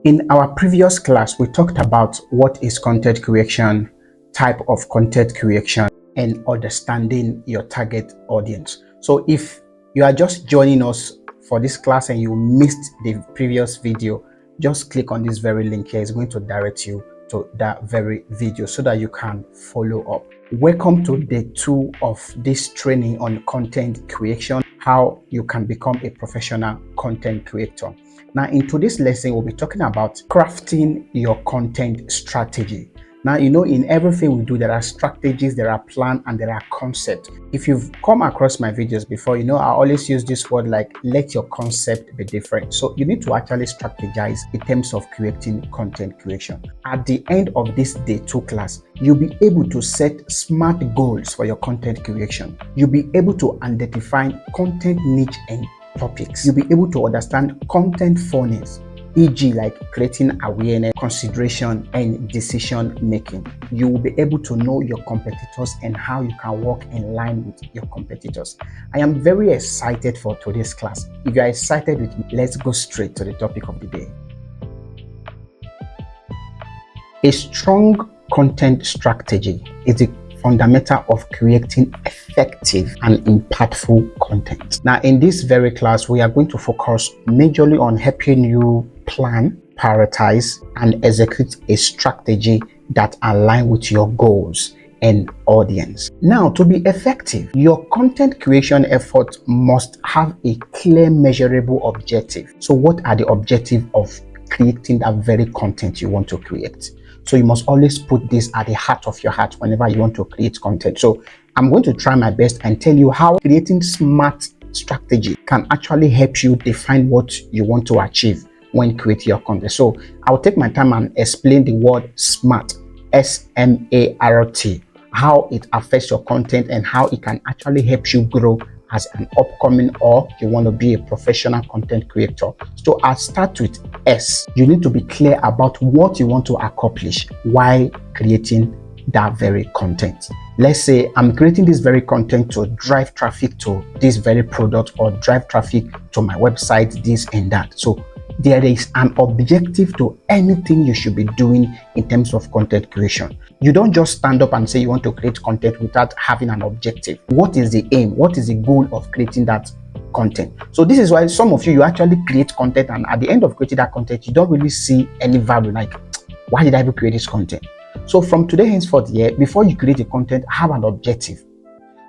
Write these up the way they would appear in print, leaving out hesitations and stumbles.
In our previous class, we talked about what is content creation, type of content creation, and understanding your target audience. So if you are just joining us for this class and you missed the previous video, just click on this very link here. It's going to direct you to that very video so that you can follow up. Welcome to day 2 of this training on content creation, how you can become a professional content creator. Now, in today's lesson, we'll be talking about crafting your content strategy. Now, in everything we do, there are strategies, there are plans, and there are concepts. If you've come across my videos before, I always use this word like, let your concept be different. So you need to actually strategize in terms of creating content creation. At the end of this day 2 class, you'll be able to set smart goals for your content creation. You'll be able to identify content niche and topics. You'll be able to understand content funnels, e.g. like creating awareness, consideration, and decision making. You will be able to know your competitors and how you can work in line with your competitors. I am very excited for today's class. If you are excited with me, let's go straight to the topic of the day. A strong content strategy is the fundamental of creating effective and impactful content. Now, in this very class, we are going to focus majorly on helping you plan, prioritize, and execute a strategy that aligns with your goals and audience. Now, to be effective, your content creation effort must have a clear, measurable objective. So what are the objectives of creating that very content you want to create? So you must always put this at the heart of your heart whenever you want to create content. So I'm going to try my best and tell you how creating smart strategy can actually help you define what you want to achieve when creating your content. So I'll take my time and explain the word SMART, S-M-A-R-T, how it affects your content and how it can actually help you grow as an upcoming or you want to be a professional content creator. So I'll start with S. You need to be clear about what you want to accomplish while creating that very content. Let's say I'm creating this very content to drive traffic to this very product or drive traffic to my website, this and that. So there is an objective to anything you should be doing in terms of content creation. You don't just stand up and say you want to create content without having an objective. What is the aim? What is the goal of creating that content? So this is why some of you actually create content, and at the end of creating that content, you don't really see any value. Like, why did I even create this content? So from today henceforth, before you create a content, have an objective.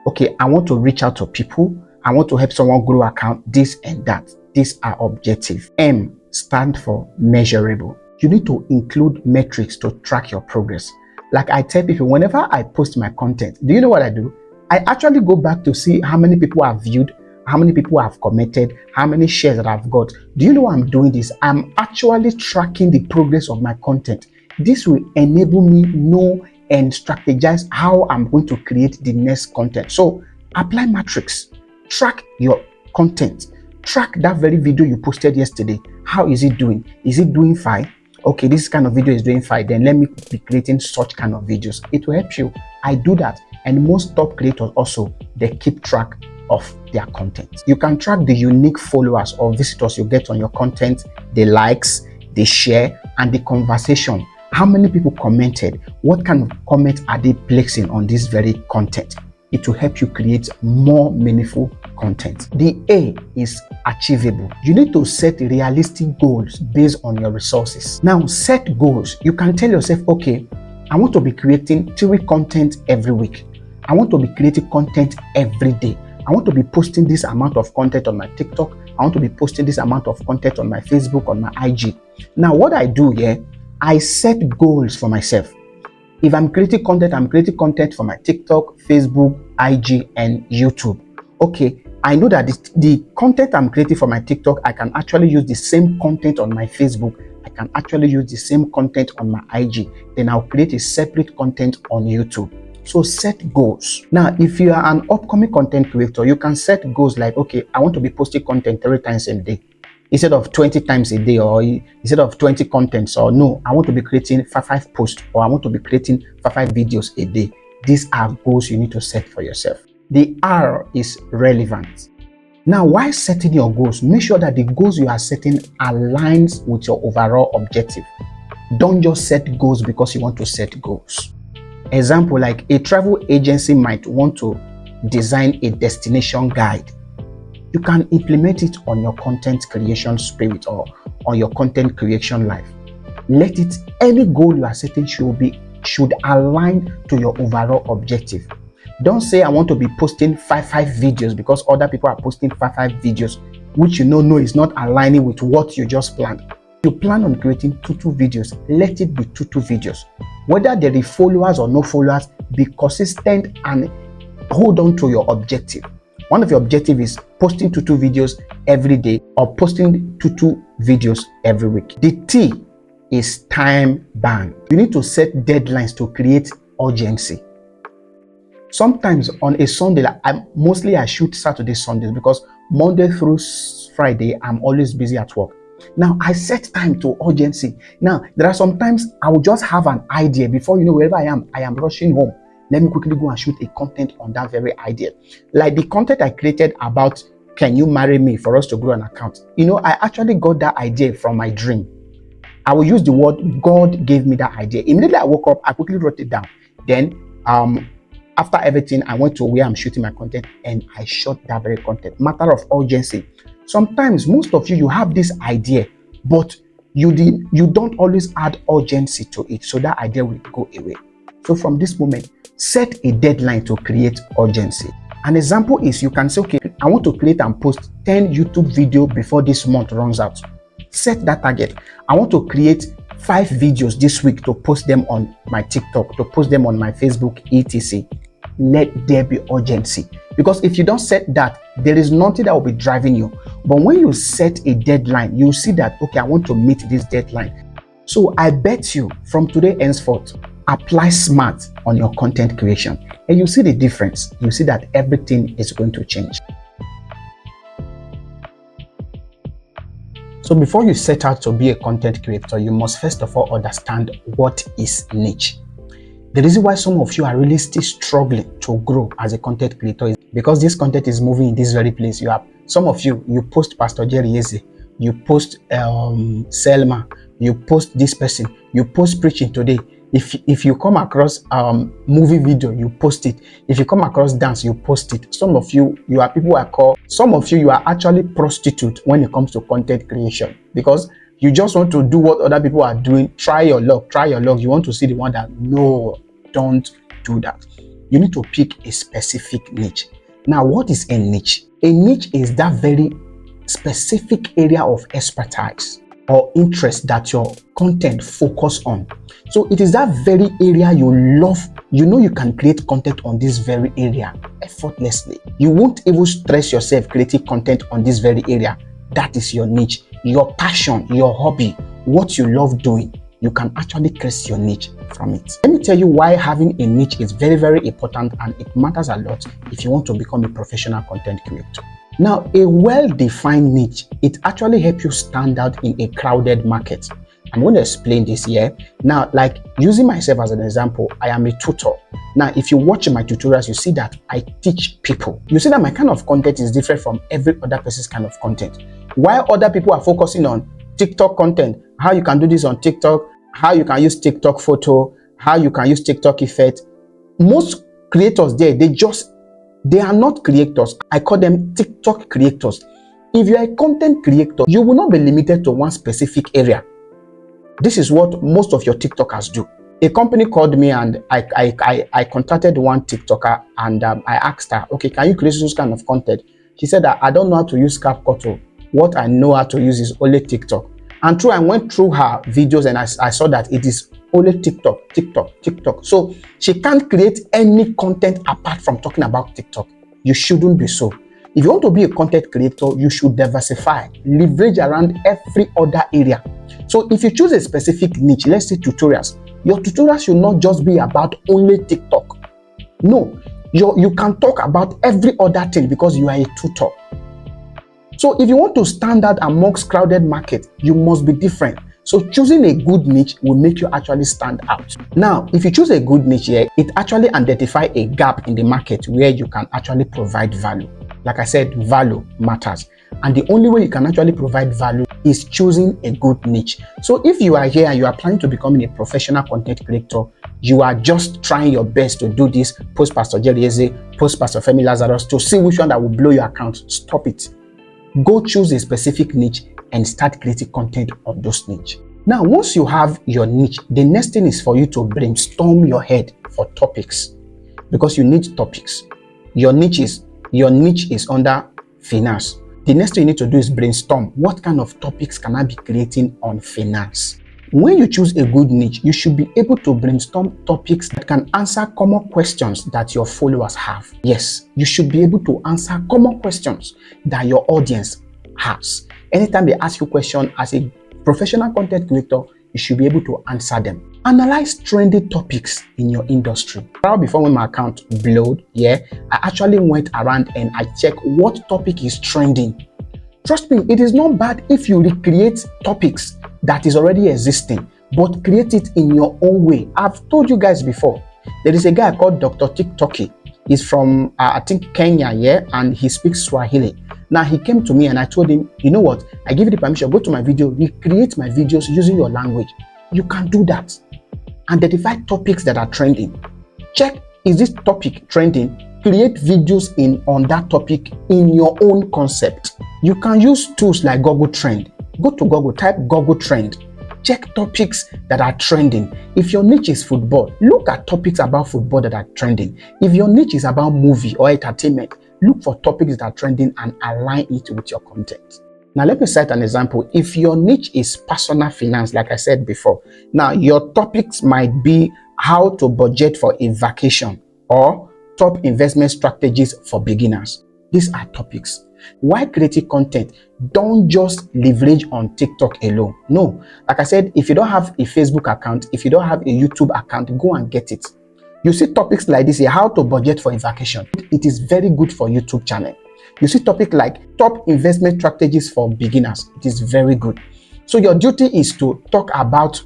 Okay, I want to reach out to people. I want to help someone grow account, this and that. These are objective. M stand for measurable. You need to include metrics to track your progress. Like I tell people, whenever I post my content, do you know what I do? I actually go back to see how many people have viewed, how many people have commented, how many shares that I've got. Do you know why I'm doing this? I'm actually tracking the progress of my content. This will enable me know and strategize how I'm going to create the next content. So apply metrics, track your content. Track that very video you posted yesterday. How is it doing? Is it doing fine? Okay, this kind of video is doing fine. Then let me be creating such kind of videos. It will help you. I do that. And most top creators also, they keep track of their content. You can track the unique followers or visitors you get on your content, the likes, the share, and the conversation. How many people commented? What kind of comments are they placing on this very content? It will help you create more meaningful content. The A is achievable. You need to set realistic goals based on your resources. Now, set goals. You can tell yourself, okay, I want to be creating 3 content every week. I want to be creating content every day. I want to be posting this amount of content on my TikTok. I want to be posting this amount of content on my Facebook, on my IG. Now, what I do here, I set goals for myself. If I'm creating content for my TikTok, Facebook, IG, and YouTube. Okay, I know that the content I'm creating for my TikTok, I can actually use the same content on my Facebook. I can actually use the same content on my IG. Then I'll create a separate content on YouTube. So set goals. Now, if you are an upcoming content creator, you can set goals like, okay, I want to be posting content 3 times a day. Instead of 20 times a day, or instead of 20 contents, or no, I want to be creating 5 posts, or I want to be creating 5 videos a day. These are goals you need to set for yourself. The R is relevant. Now, while setting your goals, make sure that the goals you are setting aligns with your overall objective. Don't just set goals because you want to set goals. Example, like a travel agency might want to design a destination guide. You can implement it on your content creation spirit or on your content creation life. Let it, any goal you are setting should align to your overall objective. Don't say I want to be posting five videos because other people are posting five videos, which you know is not aligning with what you just planned. You plan on creating two videos, let it be two videos. Whether there are followers or no followers, be consistent and hold on to your objective. One of your objectives is posting two videos every day or posting two videos every week. The T is time bound. You need to set deadlines to create urgency. Sometimes on a Sunday, I shoot Saturday, Sundays because Monday through Friday, I'm always busy at work. Now, I set time to urgency. Now, there are sometimes I will just have an idea before, wherever I am rushing home. Let me quickly go and shoot a content on that very idea. Like the content I created about, can you marry me, for us to grow an account? I actually got that idea from my dream. I will use the word God gave me that idea. Immediately I woke up, I quickly wrote it down. Then, after everything, I went to where I'm shooting my content and I shot that very content. Matter of urgency. Sometimes, most of you have this idea, but you don't always add urgency to it, so that idea will go away. So from this moment, set a deadline to create urgency. An example is you can say, okay, I want to create and post 10 YouTube videos before this month runs out. Set that target. I want to create 5 videos this week to post them on my TikTok, to post them on my Facebook, etc. Let there be urgency. Because if you don't set that, there is nothing that will be driving you. But when you set a deadline, you see that, okay, I want to meet this deadline. So I bet you from today henceforth, apply SMART on your content creation. And you see the difference. You see that everything is going to change. So before you set out to be a content creator, you must first of all understand what is niche. The reason why some of you are really still struggling to grow as a content creator is because this content is moving in this very place. Some of you post Pastor Jerry Eze, you post Selma, you post this person, you post preaching today. If you come across movie video, you post it. If you come across dance, you post it. Some of you are people I call, some of you are actually prostitute when it comes to content creation, because you just want to do what other people are doing. Try your luck. You want to see the one that, no, don't do that. You need to pick a specific niche. Now, what is a niche? A niche is that very specific area of expertise or interest that your content focus on. So it is that very area you love. You can create content on this very area effortlessly. You won't even stress yourself creating content on this very area. That is your niche, your passion, your hobby, what you love doing. You can actually create your niche from it. Let me tell you why having a niche is very, very important, and it matters a lot if you want to become a professional content creator. Now, a well-defined niche, it actually helps you stand out in a crowded market. I'm going to explain this here. Now, like using myself as an example, I am a tutor. Now, if you watch my tutorials, you see that I teach people. You see that my kind of content is different from every other person's kind of content. While other people are focusing on TikTok content, how you can do this on TikTok, how you can use TikTok photo, how you can use TikTok effect. Most creators there, they are not creators. I call them TikTok creators. If you are a content creator, you will not be limited to one specific area. This is what most of your TikTokers do. A company called me and I contacted one TikToker and I asked her, okay, can you create this kind of content? She said that I don't know how to use CapCut. What I know how to use is only TikTok. And I went through her videos and I saw that it is only TikTok. So she can't create any content apart from talking about TikTok. You shouldn't be so. If you want to be a content creator, you should diversify, leverage around every other area. So if you choose a specific niche, let's say tutorials, your tutorials should not just be about only TikTok. No, you can talk about every other thing because you are a tutor. So if you want to stand out amongst crowded market, you must be different. So choosing a good niche will make you actually stand out. Now, if you choose a good niche here, it actually identifies a gap in the market where you can actually provide value. Like I said, value matters. And the only way you can actually provide value is choosing a good niche. So if you are here and you are planning to become a professional content creator, you are just trying your best to do this, post Pastor Jerry Eze, post Pastor Femi Lazarus, to see which one that will blow your account. Stop it. Go choose a specific niche and start creating content on those niche. Now, once you have your niche, the next thing is for you to brainstorm your head for topics, because you need topics. Your niche is under finance. The next thing you need to do is brainstorm. What kind of topics can I be creating on finance? When you choose a good niche, you should be able to brainstorm topics that can answer common questions that your followers have. Yes, you should be able to answer common questions that your audience has. Anytime they ask you a question as a professional content creator, you should be able to answer them. Analyze trending topics in your industry. Before, when my account blowed, I actually went around and I checked what topic is trending. Trust me, it is not bad if you recreate topics that is already existing, but create it in your own way. I've told you guys before, there is a guy called Dr. TikToki. He's from, I think, Kenya, and he speaks Swahili. Now, he came to me and I told him, you know what, I give you the permission, go to my video, recreate my videos using your language. You can do that. Identify topics that are trending. Check, is this topic trending? Create videos on that topic in your own concept. You can use tools like Google Trend. Go to Google, type Google Trend. Check topics that are trending. If your niche is football, look at topics about football that are trending. If your niche is about movie or entertainment, look for topics that are trending and align it with your content. Now, let me cite an example. If your niche is personal finance, like I said before, now your topics might be how to budget for a vacation or top investment strategies for beginners. These are topics. While creating content, don't just leverage on TikTok alone. No, like I said, if you don't have a Facebook account, if you don't have a YouTube account, go and get it. You see topics like this here, how to budget for a vacation. It is very good for YouTube channel. You see topic like top investment strategies for beginners. It is very good. So your duty is to talk about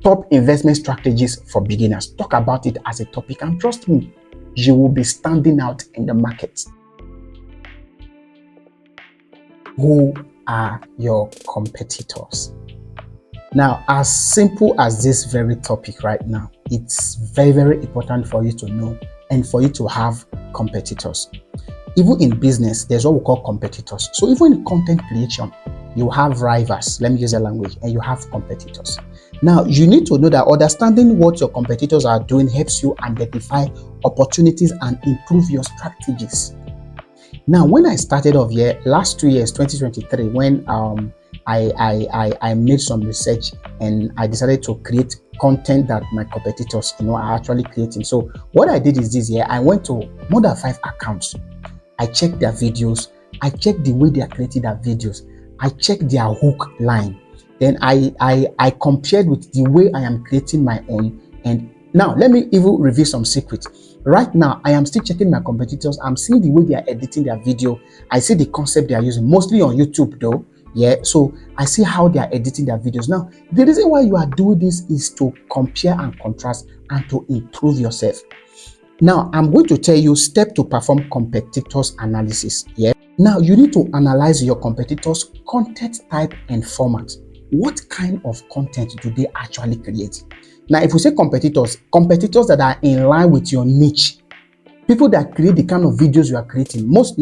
top investment strategies for beginners. Talk about it as a topic, and trust me, you will be standing out in the market. Who are your competitors? Now, as simple as this very topic right now, it's very, very important for you to know and for you to have competitors. Even in business, there's what we call competitors. So even in content creation, you have rivals, let me use the language, and you have competitors. Now, you need to know that understanding what your competitors are doing helps you identify opportunities and improve your strategies. Now, when I started off here, last 2 years, 2023, when I made some research and I decided to create content that my competitors, are actually creating. So what I did is this year, I went to more than 5 accounts. I checked their videos. I checked the way they are creating their videos. I checked their hook line. Then I compared with the way I am creating my own. And now let me even reveal some secrets. Right now, I am still checking my competitors. I'm seeing the way they are editing their video. I see the concept they are using, mostly on YouTube though. So I see how they are editing their videos. Now, the reason why you are doing this is to compare and contrast and to improve yourself. Now, I'm going to tell you steps to perform competitors analysis. Now, you need to analyze your competitors' content type and format. What kind of content do they actually create? Now, if we say competitors that are in line with your niche, people that create the kind of videos you are creating, most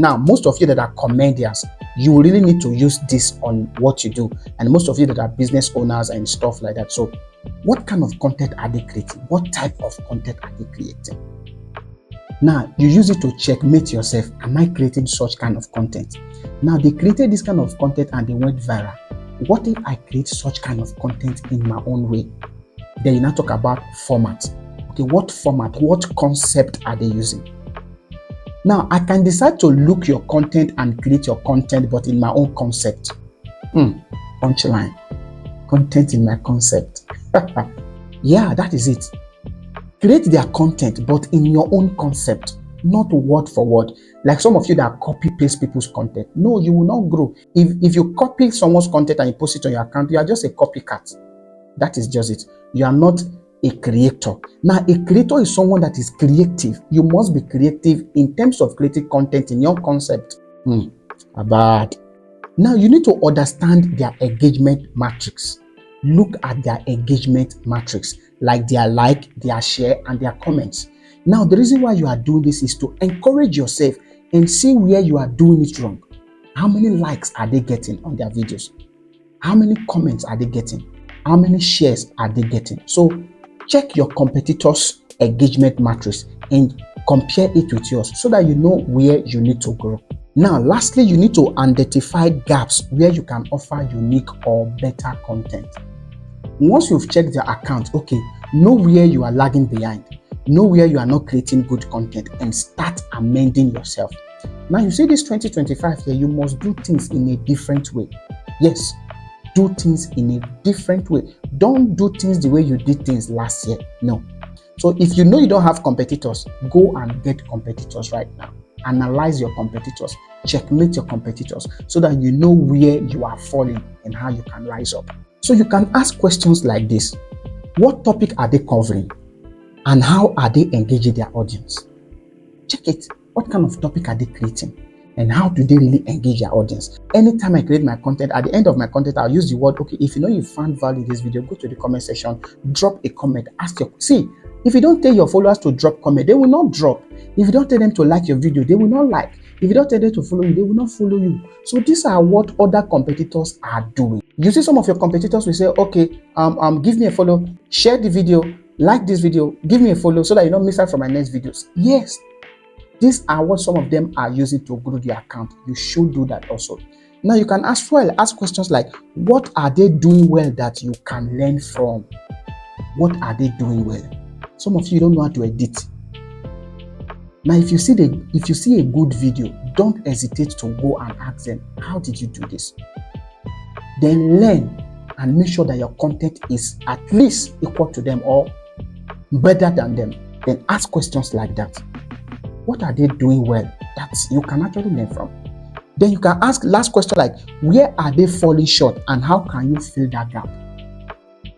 of you that are comedians, you really need to use this on what you do. And most of you that are business owners and stuff like that. So what kind of content are they creating? What type of content are they creating? Now, you use it to checkmate yourself. Am I creating such kind of content? Now, they created this kind of content and they went viral. What if I create such kind of content in my own way? Then you now talk about format. Okay, what format, what concept are they using? Now, I can decide to look your content and create your content, but in my own concept. Punchline. Content in my concept. Yeah, that is it. Create their content, but in your own concept, not word for word. Like some of you that copy paste people's content. No, you will not grow. If you copy someone's content and you post it on your account, you are just a copycat. That is just it. You are not a creator. Now, a creator is someone that is creative. You must be creative in terms of creating content in your concept. Bad. Now you need to understand their engagement matrix. Look at their engagement matrix, like their like, their share, and their comments. Now, the reason why you are doing this is to encourage yourself and see where you are doing it wrong. How many likes are they getting on their videos? How many comments are they getting? How many shares are they getting? So check your competitors' engagement matrix and compare it with yours so that you know where you need to grow. Now, lastly, you need to identify gaps where you can offer unique or better content. Once you've checked their account, okay, know where you are lagging behind, know where you are not creating good content, and start amending yourself. Now, you see this 2025 here, you must do things in a different way. Yes, do things in a different way. Don't do things the way you did things last year. No. So if you know you don't have competitors, go and get competitors right now. Analyze your competitors, checkmate your competitors so that you know where you are falling and how you can rise up. So you can ask questions like this. What topic are they covering? And how are they engaging their audience? Check it. What kind of topic are they creating? And how do they really engage their audience? Anytime I create my content, at the end of my content, I'll use the word, okay, if you know you found value in this video, go to the comment section, drop a comment, see, if you don't tell your followers to drop comment, they will not drop. If you don't tell them to like your video, they will not like. If you don't tell them to follow you, they will not follow you. So these are what other competitors are doing. You see some of your competitors will say, okay, give me a follow, share the video, like this video, give me a follow so that you don't miss out from my next videos. Yes, these are what some of them are using to grow their account. You should do that also. Now you can ask questions like, what are they doing well that you can learn from? What are they doing well? Some of you don't know how to edit. Now, if you see a good video, don't hesitate to go and ask them, how did you do this? Then learn and make sure that your content is at least equal to them or better than them. Then ask questions like that. What are they doing well that you can actually learn from? Then you can ask last question like, where are they falling short and how can you fill that gap?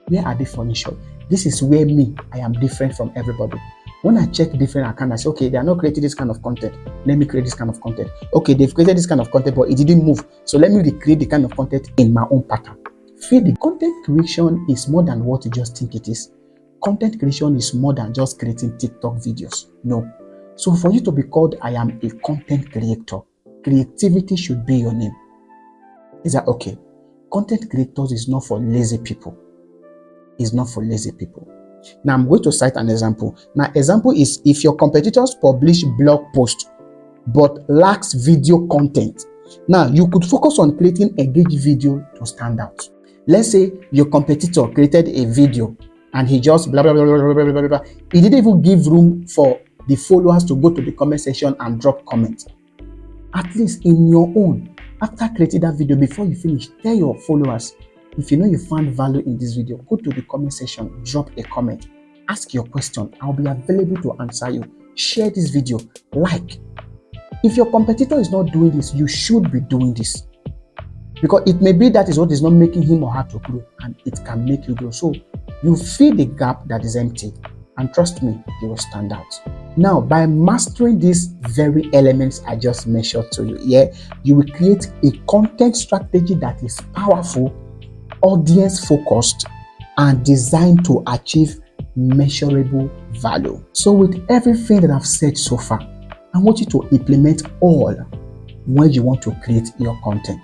Where are they falling short? This is where I am different from everybody. When I check different accounts, I say, okay, they are not creating this kind of content. Let me create this kind of content. Okay, they've created this kind of content, but it didn't move. So let me recreate the kind of content in my own pattern. The content creation is more than what you just think it is. Content creation is more than just creating TikTok videos. No. So for you to be called, I am a content creator, creativity should be your name. Is that okay? Content creators is not for lazy people. It's not for lazy people. Now I'm going to cite an example. Now example is if your competitors publish blog posts but lacks video content. Now you could focus on creating engaged video to stand out. Let's say your competitor created a video and he just blah blah blah blah blah blah blah. He didn't even give room for the followers to go to the comment section and drop comments. At least in your own, after creating that video, before you finish, tell your followers, if you know you found value in this video, go to the comment section, drop a comment, ask your question. I'll be available to answer you. Share this video, like. If your competitor is not doing this, you should be doing this. Because it may be that is what is not making him or her to grow, and it can make you grow. So you fill the gap that is empty, and trust me, you will stand out. Now, by mastering these very elements I just mentioned to you, you will create a content strategy that is powerful, audience-focused, and designed to achieve measurable value. So with everything that I've said so far, I want you to implement all when you want to create your content.